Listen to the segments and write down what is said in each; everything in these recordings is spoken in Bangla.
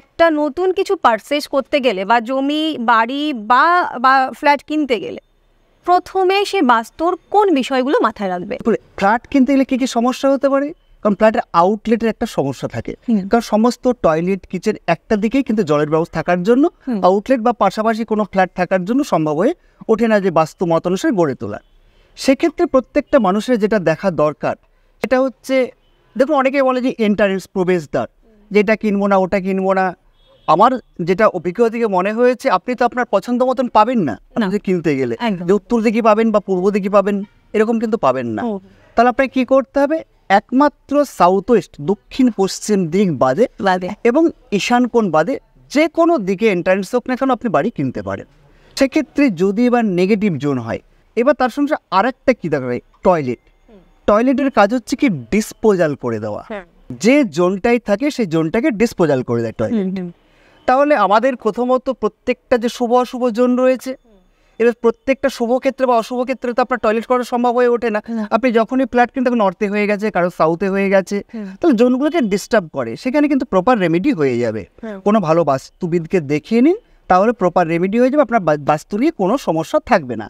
একটা নতুন কিছু পারচেজ করতে গেলে বা জমি বাড়ি বা বা ফ্ল্যাট কিনতে গেলে প্রথমে সে বাস্তুর কোন বিষয়গুলো মাথায় রাখবে? ফ্ল্যাট কিনতে গেলে কি কি সমস্যা হতে পারে? কারণ ফ্ল্যাটের আউটলেটের একটা সমস্যা থাকে, কারণ সমস্ত টয়লেট কিচেন একটা দিকেই কিন্তু জলের ব্যবস্থা থাকার জন্য আউটলেট বা পাশাপাশি কোনো ফ্ল্যাট থাকার জন্য সম্ভব হয়ে ওঠে না যে বাস্তু মত অনুসারে গড়ে তোলা। সেক্ষেত্রে প্রত্যেকটা মানুষের যেটা দেখা দরকার সেটা হচ্ছে, দেখুন অনেকে বলে যে এন্ট্রান্স, প্রবেশদ্বার, যেটা কিনবো না ওটা কিনবো না। আমার যেটা অভিজ্ঞতা থেকে মনে হয়েছে, আপনি তো আপনার পছন্দ মতন পাবেন না কিনতে গেলে, যে উত্তর দিকে পাবেন বা পূর্ব দিকে পাবেন এরকম কিন্তু পাবেন না। তাহলে আপনাকে কি করতে হবে? একমাত্র সাউথ ওয়েস্ট, দক্ষিণ পশ্চিম দিক বাদে এবং ঈশান কোণ বাদে যে কোনো দিকে এন্ট্রান্স হোক না কেন আপনি বাড়ি কিনতে পারেন। সেক্ষেত্রে যদি এবার নেগেটিভ জোন হয়, এবার তার সঙ্গে আরেকটা কী দেখা হয়, টয়লেট। টয়লেটের কাজ হচ্ছে কি ডিসপোজাল করে দেওয়া, যে জোনটাই থাকে সেই জোনটাকে ডিসপোজাল করে দেয় টয়লেট। তাহলে আমাদের প্রথমত প্রত্যেকটা যে শুভ অশুভ জোন রয়েছে, এবার প্রত্যেকটা শুভ ক্ষেত্রে বা অশুভ ক্ষেত্রে তো আপনার টয়লেট করা সম্ভব হয়ে ওঠে না। আপনি যখনই ফ্ল্যাট কিনতে নর্থে হয়ে গেছে, কারো সাউথে হয়ে গেছে, তাহলে জোনগুলোকে ডিস্টার্ব করে, সেখানে কিন্তু প্রপার রেমেডি হয়ে যাবে। কোনো ভালো বাস্তুবিদকে দেখিয়ে নিন, তাহলে প্রপার রেমেডি হয়ে যাবে, আপনার বাস্তু নিয়ে কোনো সমস্যা থাকবে না।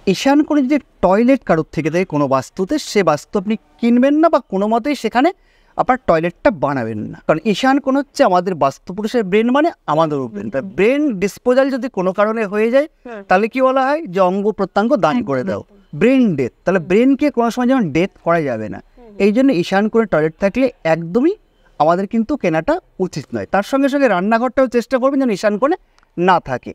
ঈশান কোণে যে টয়লেট কারোর থেকে দেয় কোনো বাস্তুতে, সে বাস্তু আপনি কিনবেন না বা কোনো মতেই সেখানে আপনার টয়লেটটা বানাবেন না। কারণ ঈশান কোণ হচ্ছে আমাদের বাস্তুপুরুষের ব্রেন, মানে আমাদের ব্রেন। ব্রেন ডিসপোজাল যদি কোনো কারণে হয়ে যায়, তাহলে কি বলা হয় যে অঙ্গ প্রত্যঙ্গ দান করে দাও, ব্রেন ডেথ। তাহলে ব্রেনকে কোনো সময় যেমন ডেথ করা যাবে না, এই জন্য ঈশান কোণে টয়লেট থাকলে একদমই আমাদের কিন্তু কেনাটা উচিত নয়। তার সঙ্গে সঙ্গে রান্নাঘরটাও চেষ্টা করবেন যেন ঈশান কোণে না থাকে।